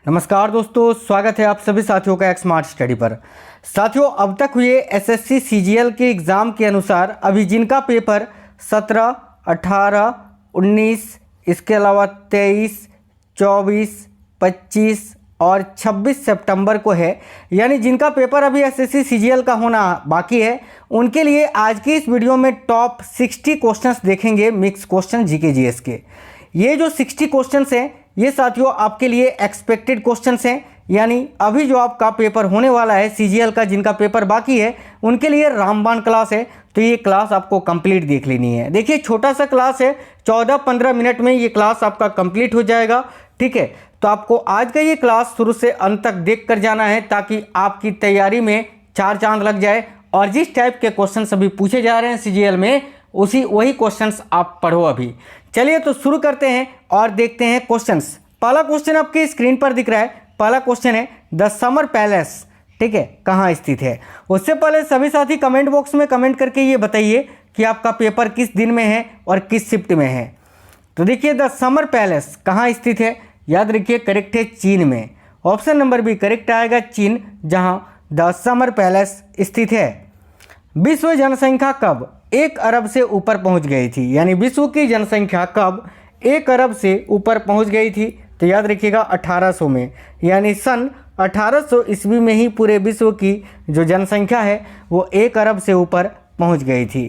नमस्कार दोस्तों, स्वागत है आप सभी साथियों का एक स्मार्ट स्टडी पर। साथियों, अब तक हुए एसएससी सीजीएल के एग्ज़ाम के अनुसार अभी जिनका पेपर 17, 18, 19, इसके अलावा 23, 24, 25 और 26 सितंबर को है, यानी जिनका पेपर अभी एसएससी सीजीएल का होना बाकी है, उनके लिए आज की इस वीडियो में टॉप 60 क्वेश्चंस देखेंगे, मिक्स क्वेश्चन जीके जीएस के। ये जो 60 क्वेश्चंस हैं ये साथियों आपके लिए एक्सपेक्टेड क्वेश्चंस हैं, यानी अभी जो आपका पेपर होने वाला है सीजीएल का, जिनका पेपर बाकी है उनके लिए रामबाण क्लास है। तो ये क्लास आपको कंप्लीट देख लेनी है। देखिए, छोटा सा क्लास है, 14-15 मिनट में ये क्लास आपका कंप्लीट हो जाएगा। ठीक है, तो आपको आज का ये क्लास शुरू से अंत तक देख कर जाना है ताकि आपकी तैयारी में 4 चांद लग जाए और जिस टाइप के क्वेश्चन अभी पूछे जा रहे हैं सीजीएल में वही क्वेश्चंस आप पढ़ो अभी। चलिए तो शुरू करते हैं और देखते हैं क्वेश्चंस। पहला क्वेश्चन आपके स्क्रीन पर दिख रहा है। पहला क्वेश्चन है द समर पैलेस, ठीक है, कहाँ स्थित है। उससे पहले सभी साथी कमेंट बॉक्स में कमेंट करके ये बताइए कि आपका पेपर किस दिन में है और किस शिफ्ट में है। तो देखिए, द समर पैलेस कहाँ स्थित है, याद रखिए करेक्ट है चीन में। ऑप्शन नंबर बी करेक्ट आएगा, चीन, जहाँ द समर पैलेस स्थित है। विश्व जनसंख्या कब 1 अरब से ऊपर पहुंच गई थी, यानी विश्व की जनसंख्या कब 1 अरब से ऊपर पहुंच गई थी। तो याद रखिएगा 1800 में, यानी सन 1800 ईस्वी में ही पूरे विश्व की जो जनसंख्या है वो 1 अरब से ऊपर पहुंच गई थी।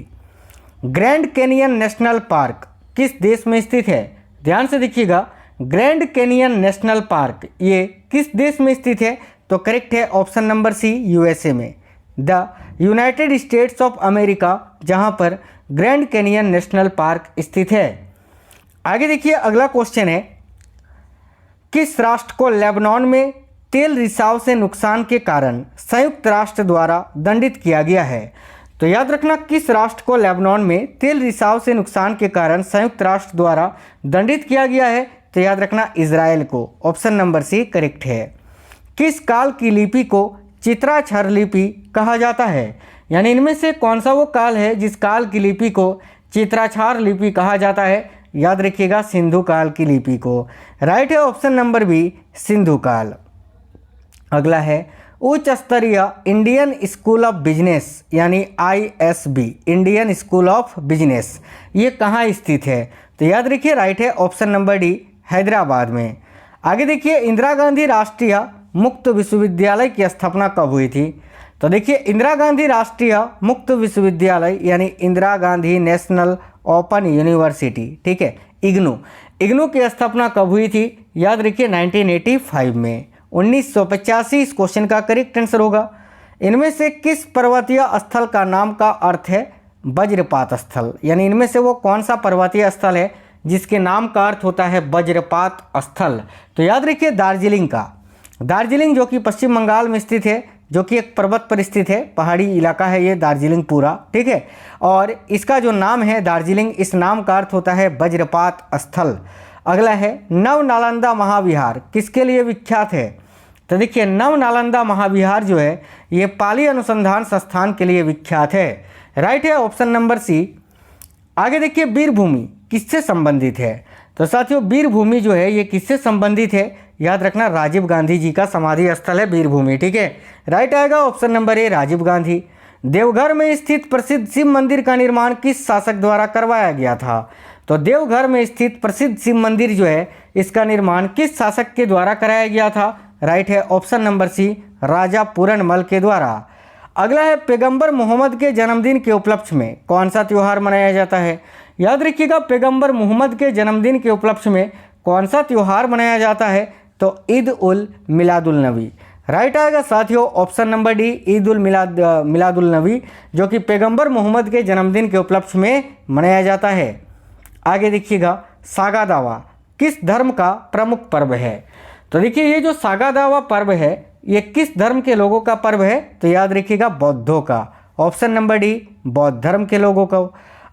ग्रैंड कैनियन नेशनल पार्क किस देश में स्थित है, ध्यान से देखिएगा। ग्रैंड कैनियन नेशनल पार्क ये किस देश में स्थित है, तो करेक्ट है ऑप्शन नंबर सी, यूएसए में, the United states of America, जहां पर ग्रैंड कैनियन नेशनल पार्क स्थित है। आगे देखिए, अगला क्वेश्चन है किस राष्ट्र को लेबनान में तेल रिसाव से नुकसान के कारण संयुक्त राष्ट्र द्वारा दंडित किया गया है। तो याद रखना, किस राष्ट्र को लेबनान में तेल रिसाव से नुकसान के कारण संयुक्त राष्ट्र द्वारा दंडित किया गया है, तो याद रखना इजराइल को। ऑप्शन नंबर सी करेक्ट है। किस काल की लिपि को चित्राक्षर लिपि कहा जाता है, यानी इनमें से कौन सा वो काल है जिस काल की लिपि को चित्राक्षर लिपि कहा जाता है, याद रखिएगा सिंधु काल की लिपि को। राइट है ऑप्शन नंबर बी, सिंधु काल। अगला है उच्च स्तरीय इंडियन स्कूल ऑफ बिजनेस, यानी ISB, Indian school of business, ये कहाँ स्थित है। तो याद रखिए राइट है ऑप्शन नंबर डी, हैदराबाद में। आगे देखिए, इंदिरा गांधी राष्ट्रीय मुक्त विश्वविद्यालय की स्थापना कब हुई थी। तो देखिए, इंदिरा गांधी राष्ट्रीय मुक्त विश्वविद्यालय यानी Indira Gandhi national open university, ठीक है, इग्नू की स्थापना कब हुई थी, याद रखिए 1985 में, 1985 इस क्वेश्चन का करेक्ट आंसर होगा। इनमें से किस पर्वतीय स्थल का नाम का अर्थ है वज्रपात स्थल, यानी इनमें से वो कौन सा पर्वतीय स्थल है जिसके नाम का अर्थ होता है वज्रपात स्थल। तो याद रखिए दार्जिलिंग का, दार्जिलिंग जो कि पश्चिम बंगाल में स्थित है, जो कि एक पर्वत पर स्थित है, पहाड़ी इलाका है ये दार्जिलिंग पूरा, ठीक है। और इसका जो नाम है दार्जिलिंग, इस नाम का अर्थ होता है वज्रपात स्थल। अगला है नव नालंदा महाविहार किसके लिए विख्यात है। तो देखिए, नव नालंदा महाविहार जो है ये पाली अनुसंधान संस्थान के लिए विख्यात है। राइट है ऑप्शन नंबर सी। आगे देखिए, वीरभूमि किससे संबंधित है। तो साथियों, वीरभूमि जो है ये किससे संबंधित है, याद रखना राजीव गांधी जी का समाधि स्थल है वीरभूमि, ठीक है। राइट आएगा option number A, Rajiv Gandhi. Deoghar में स्थित प्रसिद्ध शिव मंदिर का निर्माण किस शासक द्वारा करवाया गया था। तो देवघर में स्थित प्रसिद्ध शिव मंदिर जो है इसका निर्माण किस शासक के द्वारा कराया गया था। राइट है ऑप्शन नंबर सी, राजा पूरनमल के द्वारा। अगला है पैगंबर मोहम्मद के जन्मदिन के उपलक्ष्य में कौन सा त्यौहार मनाया जाता है। याद रखिएगा, पैगंबर मोहम्मद के जन्मदिन के उपलक्ष्य में कौन सा त्यौहार मनाया जाता है, तो ईद उल मिलादुल नबी। राइट आएगा साथियों option number D, Eid ul Milad-ul नबी, जो कि पैगंबर मोहम्मद के जन्मदिन के उपलक्ष्य में मनाया जाता है। आगे देखिएगा, सागा दावा किस धर्म का प्रमुख पर्व है। तो देखिए, ये जो सागा दावा पर्व है ये किस धर्म के लोगों का पर्व है, तो याद रखिएगा बौद्धों का। ऑप्शन नंबर डी, बौद्ध धर्म के लोगों का।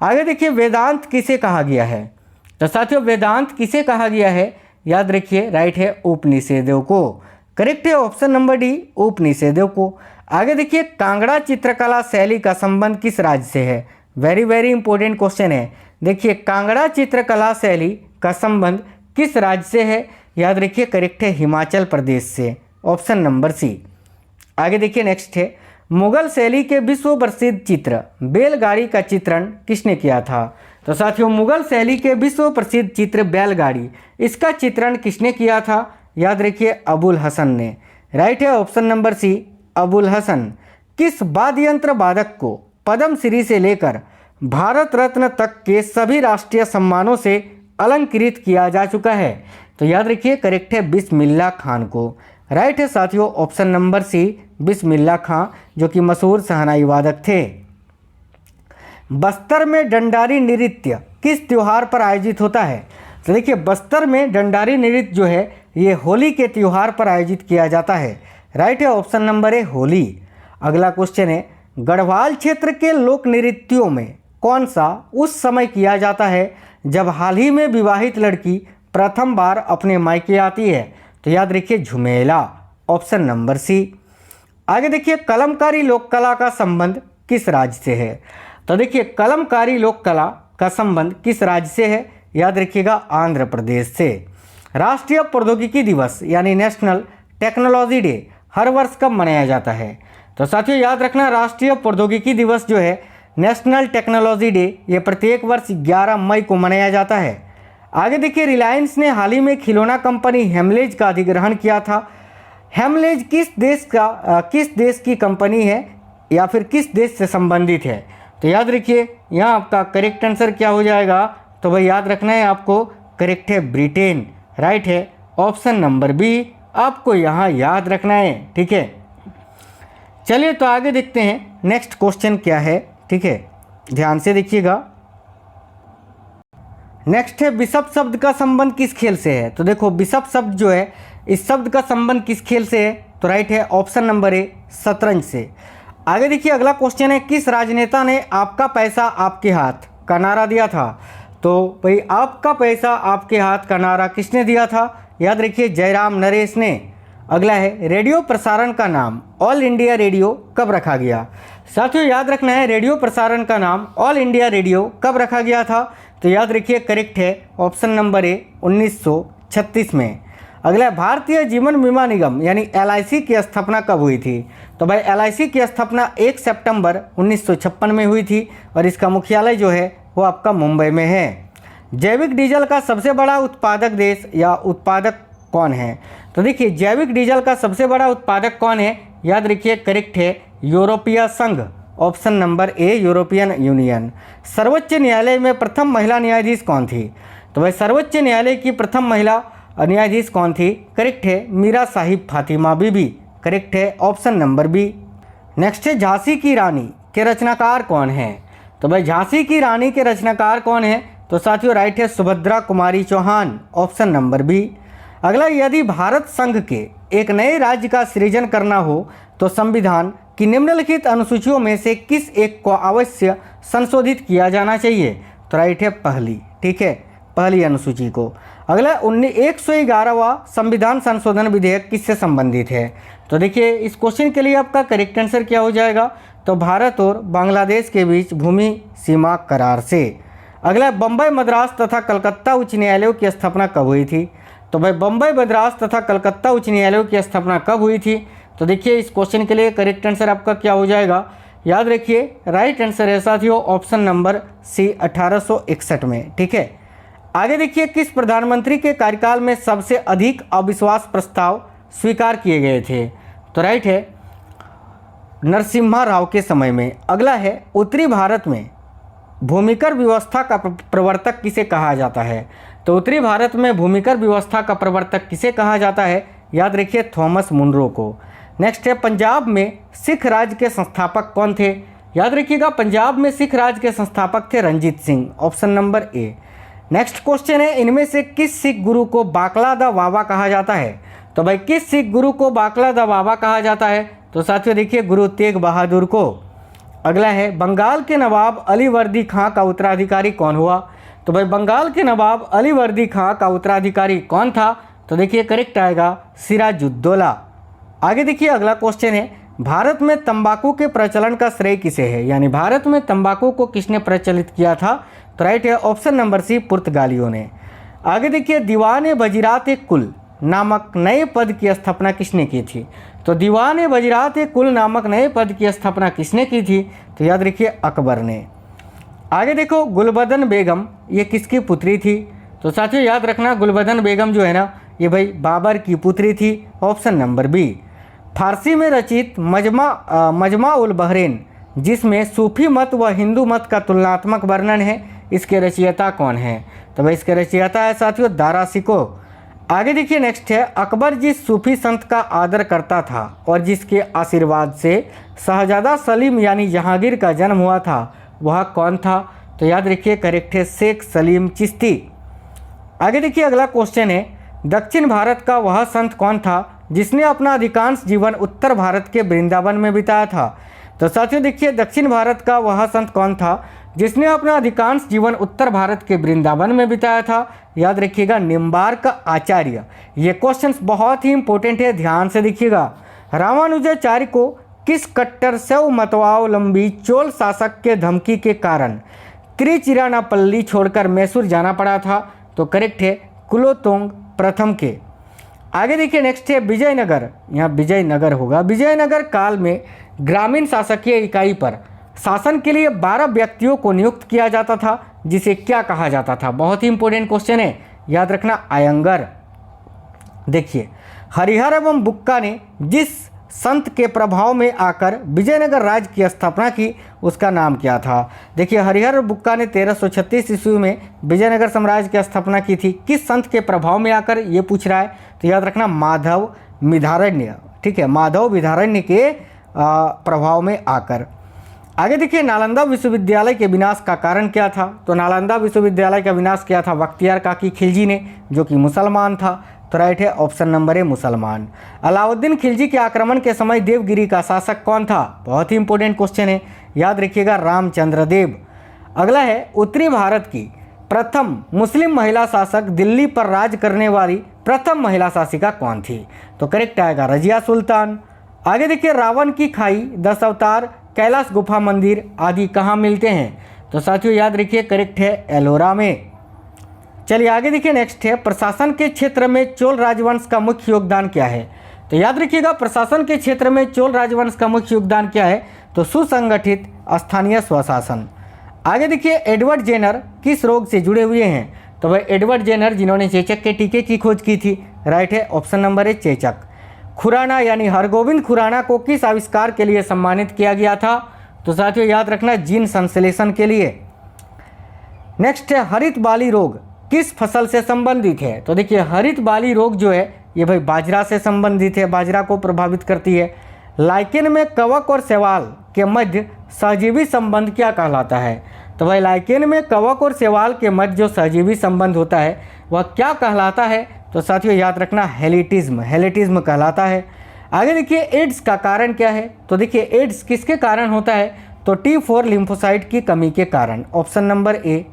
आगे देखिए, वेदांत किसे कहा गया है। तो साथियों, वेदांत किसे कहा गया है, याद रखिए राइट है उपनिषेदों को। करेक्ट है ऑप्शन नंबर डी, उपनिषेदों को। आगे देखिए, कांगड़ा चित्रकला शैली का संबंध किस राज्य से है। वेरी वेरी इंपॉर्टेंट क्वेश्चन है। देखिए, कांगड़ा चित्रकला शैली का संबंध किस राज्य से है, याद रखिए करेक्ट है हिमाचल प्रदेश से, ऑप्शन नंबर सी। आगे देखिए नेक्स्ट है, मुगल शैली के विश्व प्रसिद्ध चित्र बैलगाड़ी का चित्रण किसने किया था? तो साथियों मुगल शैली के विश्व प्रसिद्ध चित्र बैलगाड़ी, इसका चित्रण किसने किया था? याद रखिए अबुल हसन ने। राइट है option number C, Abul Hasan. किस वाद्य यंत्र वादक को पद्मश्री से लेकर भारत रत्न तक के सभी राष्ट्रीय सम्मानों से अलंकृत किया जा चुका है? तो याद रखिए करेक्ट है बिस्मिल्लाह खान को। राइट है साथियों ऑप्शन नंबर सी, बिस्मिल्लाह खान, जो कि मशहूर शहनाई वादक थे। बस्तर में डंडारी नृत्य किस त्योहार पर आयोजित होता है? तो देखिए बस्तर में डंडारी नृत्य जो है ये होली के त्योहार पर आयोजित किया जाता है। राइट है ऑप्शन नंबर ए, होली। अगला क्वेश्चन है, गढ़वाल क्षेत्र के लोक नृत्यों में कौन सा उस समय किया जाता है जब हाल ही में विवाहित लड़की प्रथम बार अपने मायके आती है? तो याद रखिए झुमेला, ऑप्शन नंबर सी। आगे देखिए कलमकारी लोक कला का संबंध किस राज्य से है? तो देखिए कलमकारी लोक कला का संबंध किस राज्य से है? याद रखिएगा आंध्र प्रदेश से। राष्ट्रीय प्रौद्योगिकी दिवस यानी नेशनल टेक्नोलॉजी डे हर वर्ष कब मनाया जाता है? तो साथियों याद रखना राष्ट्रीय प्रौद्योगिकी दिवस जो है नेशनल टेक्नोलॉजी डे ये प्रत्येक वर्ष 11 मई को मनाया जाता है। आगे देखिए रिलायंस ने हाल ही में खिलौना कंपनी हेमलेज का अधिग्रहण किया था। हेमलेज किस देश की कंपनी है या फिर किस देश से संबंधित है? तो याद रखिए यहाँ आपका करेक्ट आंसर क्या हो जाएगा? तो भाई याद रखना है आपको, करेक्ट है ब्रिटेन। राइट है ऑप्शन नंबर बी, आपको यहाँ याद रखना है। ठीक है, चलिए तो आगे देखते हैं नेक्स्ट क्वेश्चन क्या है। ठीक है, ध्यान से देखिएगा। नेक्स्ट है बिशप शब्द का संबंध किस खेल से है? तो देखो बिशप शब्द जो है इस शब्द का संबंध किस खेल से है? तो राइट है ऑप्शन नंबर ए, शतरंज से। आगे देखिए अगला क्वेश्चन है, किस राजनेता ने आपका पैसा आपके हाथ का नारा दिया था? तो भाई आपका पैसा आपके हाथ का नारा किसने दिया था? याद रखिए जयराम नरेश ने। अगला है, रेडियो प्रसारण का नाम ऑल इंडिया रेडियो कब रखा गया? साथियों याद रखना है रेडियो प्रसारण का नाम ऑल इंडिया रेडियो कब रखा गया था? तो याद रखिए करेक्ट है ऑप्शन नंबर ए, 1936 में। अगला भारतीय जीवन बीमा निगम यानी LIC की स्थापना कब हुई थी? तो भाई LIC की स्थापना 1 सितंबर 1956 में हुई थी और इसका मुख्यालय जो है वो आपका मुंबई में है। जैविक डीजल का सबसे बड़ा उत्पादक देश या उत्पादक कौन है? तो देखिए जैविक डीजल का सबसे बड़ा उत्पादक कौन है? याद रखिए करेक्ट है यूरोपीय संघ, ऑप्शन नंबर ए, यूरोपियन यूनियन। सर्वोच्च न्यायालय में प्रथम महिला न्यायाधीश कौन थी? तो भाई सर्वोच्च न्यायालय की प्रथम महिला न्यायाधीश कौन थी? करेक्ट है मीरा साहिब फातिमा बीबी। करेक्ट है ऑप्शन नंबर बी। नेक्स्ट है झांसी की रानी के रचनाकार कौन है? तो भाई झांसी की रानी के रचनाकार कौन है? तो साथियों राइट है Subhadra Kumari Chauhan, option number B. अगला, यदि भारत संघ के एक नए राज्य का सृजन करना हो तो संविधान की निम्नलिखित अनुसूचियों में से किस एक को अवश्य संशोधित किया जाना चाहिए? तो राइट है पहली। ठीक है, पहली अनुसूची को। अगला 111वां संविधान संशोधन विधेयक किससे संबंधित है? तो देखिए इस क्वेश्चन के लिए आपका करेक्ट आंसर क्या हो जाएगा? तो भारत और बांग्लादेश के बीच भूमि सीमा करार से। अगला, बम्बई मद्रास तथा कलकत्ता उच्च न्यायालयों की स्थापना कब हुई थी? तो भाई बम्बई मद्रास तथा कलकत्ता उच्च न्यायालयों की स्थापना कब हुई थी? तो देखिए इस क्वेश्चन के लिए करेक्ट आंसर आपका क्या हो जाएगा? याद रखिए राइट आंसर है साथियों ऑप्शन नंबर सी, 1861 में। ठीक है, आगे देखिए किस प्रधानमंत्री के कार्यकाल में सबसे अधिक अविश्वास प्रस्ताव स्वीकार किए गए थे? तो राइट है नरसिम्हा राव के समय में। अगला है, उत्तरी भारत में भूमिकर व्यवस्था का प्रवर्तक किसे कहा जाता है? तो उत्तरी भारत में भूमिकर व्यवस्था का प्रवर्तक किसे कहा जाता है? याद रखिए थॉमस मुनरो को। नेक्स्ट है, पंजाब में सिख राज्य के संस्थापक कौन थे? याद रखिएगा पंजाब में सिख राज्य के संस्थापक थे Ranjit Singh, option number A. Next question है, इनमें से किस सिख गुरु को बाकला द बाबा कहा जाता है? तो भाई किस सिख गुरु को बाकला द बाबा कहा जाता है? तो साथियों देखिए गुरु तेग बहादुर को। अगला है, बंगाल के नवाब अली वर्दी खां का उत्तराधिकारी कौन हुआ? तो भाई बंगाल के नवाब अली वर्दी खां का उत्तराधिकारी कौन था? तो देखिए करेक्ट आएगा सिराजुद्दौला। आगे देखिए अगला क्वेश्चन है, भारत में तंबाकू के प्रचलन का श्रेय किसे है? यानी भारत में तंबाकू को किसने प्रचलित किया था? तो राइट है ऑप्शन नंबर सी, पुर्तगालियों ने। आगे देखिए, दीवान वजीरात कुल नामक नए पद की स्थापना किसने की थी? तो दीवान वजीरात कुल नामक नए पद की स्थापना किसने की थी? तो याद रखिए अकबर ने। आगे देखो, गुलबदन बेगम ये किसकी पुत्री थी? तो साथियों याद रखना, गुलबदन बेगम जो है ना, ये भाई बाबर की पुत्री थी। Option number B. फारसी में रचित मजमा उल बहरेन, जिसमें सूफी मत व हिंदू मत का तुलनात्मक वर्णन है, इसके रचयिता कौन है? तो भाई इसके रचयिता है साथियों दारा शिकोह। आगे देखिए नेक्स्ट है, अकबर जिस सूफी संत का आदर करता था और जिसके आशीर्वाद से शहजादा सलीम यानी जहांगीर का जन्म हुआ था, वह कौन था? तो याद रखिए करेक्ट है शेख सलीम चिश्ती। आगे देखिए अगला क्वेश्चन है, दक्षिण भारत का वह संत कौन था जिसने अपना अधिकांश जीवन उत्तर भारत के वृंदावन में बिताया था? तो साथियों देखिए, दक्षिण भारत का वह संत कौन था जिसने अपना अधिकांश जीवन उत्तर भारत के वृंदावन में बिताया था? याद रखिएगा निम्बार्क आचार्य। ये क्वेश्चंस बहुत ही इंपॉर्टेंट है, ध्यान से देखिएगा। रामानुजाचार्य को किस कट्टर शैव मतवावलंबी चोल शासक के धमकी के कारण त्रिचिरानापल्ली छोड़कर मैसूर जाना पड़ा था? तो करेक्ट है कुलोतुंग प्रथम के। आगे देखिए नेक्स्ट है विजयनगर, यहाँ विजयनगर होगा। विजयनगर काल में ग्रामीण शासकीय इकाई पर शासन के लिए 12 व्यक्तियों को नियुक्त किया जाता था, जिसे क्या कहा जाता था? बहुत ही इंपॉर्टेंट क्वेश्चन है, याद रखना आयंगर। देखिए, हरिहर एवं बुक्का ने जिस संत के प्रभाव में आकर विजयनगर राज्य की स्थापना की, उसका नाम क्या था? देखिए, हरिहर बुक्का ने 1336 ईस्वी में विजयनगर साम्राज्य की स्थापना की थी। किस संत के प्रभाव में आकर ये पूछ रहा है? तो याद रखना माधव विधारण्य। ठीक है, माधव विधारण्य के प्रभाव में आकर। आगे देखिए, नालंदा विश्वविद्यालय के विनाश का कारण क्या था? तो नालंदा विश्वविद्यालय का विनाश किया था बख्तियार काकी खिलजी ने, जो कि मुसलमान था। तो राइट है ऑप्शन नंबर ए मुसलमान। अलाउद्दीन खिलजी के आक्रमण के समय देवगिरी का शासक कौन था? बहुत ही इंपॉर्टेंट क्वेश्चन है, याद रखिएगा रामचंद्र देव। अगला है, उत्तरी भारत की प्रथम मुस्लिम महिला शासक, दिल्ली पर राज करने वाली प्रथम महिला शासिका कौन थी? तो करेक्ट आएगा रजिया सुल्तान। आगे देखिए, रावण की खाई, 10 अवतार, कैलाश गुफा मंदिर आदि कहाँ मिलते हैं? तो साथियों याद रखिए करेक्ट है एलोरा में। चलिए आगे देखिए नेक्स्ट है, प्रशासन के क्षेत्र में चोल राजवंश का मुख्य योगदान क्या है? तो याद रखिएगा प्रशासन के क्षेत्र में चोल राजवंश का मुख्य योगदान क्या है? तो सुसंगठित स्थानीय स्वशासन। आगे देखिए, एडवर्ड जेनर किस रोग से जुड़े हुए हैं? तो भाई एडवर्ड जेनर जिन्होंने चेचक के टीके की खोज की थी। राइट है ऑप्शन नंबर ए चेचक। खुराना यानी हरगोविंद खुराना को किस आविष्कार के लिए सम्मानित किया गया था? तो साथियों याद रखना जीन संश्लेषण के लिए। नेक्स्ट है, हरित बाली रोग किस फसल से संबंधित है? तो देखिए, हरित बाली रोग जो है ये भाई बाजरा से संबंधित है, बाजरा को प्रभावित करती है। लाइकेन में कवक और शैवाल के मध्य सहजीवी संबंध क्या कहलाता है? तो भाई लाइकेन में कवक और शैवाल के मध्य जो सहजीवी संबंध होता है वह क्या कहलाता है? तो साथियों याद रखना हेलिटिज्म, हेलिटिज्म कहलाता है। आगे देखिए, एड्स का कारण क्या है? तो देखिए, एड्स किसके कारण होता है? तो T4 लिम्फोसाइट की कमी के कारण, ऑप्शन नंबर ए।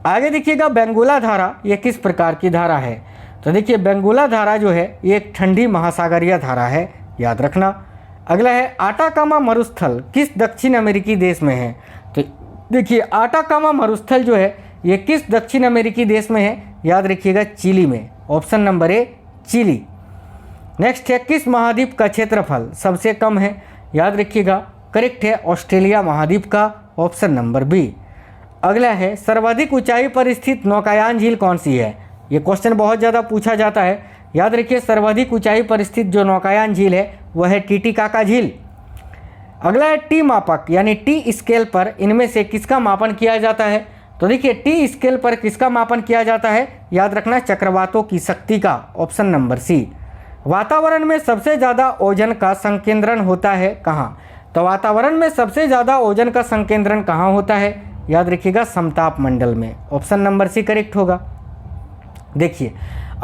आगे देखिएगा, बेंगुला धारा ये किस प्रकार की धारा है? तो देखिए, बेंगुला धारा जो है ये एक ठंडी महासागरीय धारा है, याद रखना। अगला है, आटाकामा मरुस्थल किस दक्षिण अमेरिकी देश में है? तो देखिए, आटाकामा मरुस्थल जो है ये किस दक्षिण अमेरिकी देश में है? याद रखिएगा चिली में, option number A Chile. Next है, किस महाद्वीप का क्षेत्रफल सबसे कम है? याद रखिएगा करेक्ट है ऑस्ट्रेलिया महाद्वीप का, ऑप्शन नंबर बी। अगला है, सर्वाधिक ऊंचाई पर स्थित नौकायान झील कौन सी है? ये क्वेश्चन बहुत ज़्यादा पूछा जाता है। याद रखिए, सर्वाधिक ऊंचाई पर स्थित जो नौकायान झील है वह है टिटिकाका झील। अगला है, टी मापक यानी टी स्केल पर इनमें से किसका मापन किया जाता है? तो देखिए, टी स्केल पर किसका मापन किया जाता है? याद रखना चक्रवातों की शक्ति का, ऑप्शन नंबर सी। वातावरण में सबसे ज़्यादा ओजन का संकेंद्रण होता है कहाँ? तो वातावरण में सबसे ज़्यादा ओजन का संकेंद्रण कहाँ होता है? याद रखिएगा समताप मंडल में, ऑप्शन नंबर सी करेक्ट होगा। देखिए,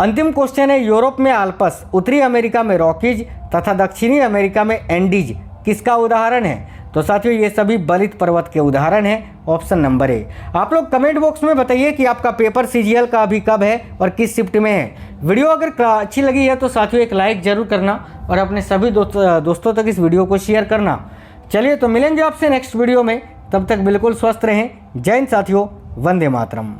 अंतिम क्वेश्चन है, यूरोप में आल्प्स, उत्तरी अमेरिका में रॉकीज तथा दक्षिणी अमेरिका में एंडीज किसका उदाहरण है? तो साथियों ये सभी बलित पर्वत के उदाहरण हैं, ऑप्शन नंबर ए। आप लोग कमेंट बॉक्स में बताइए कि आपका पेपर सीजीएल का अभी कब है और किस शिफ्ट में है। वीडियो अगर अच्छी लगी है तो साथियों एक लाइक जरूर करना और अपने सभी दोस्तों तक इस वीडियो को शेयर करना। चलिए तो मिलेंगे आपसे नेक्स्ट वीडियो में, तब तक बिल्कुल स्वस्थ रहें। जय हिंद साथियों, वंदे मातरम।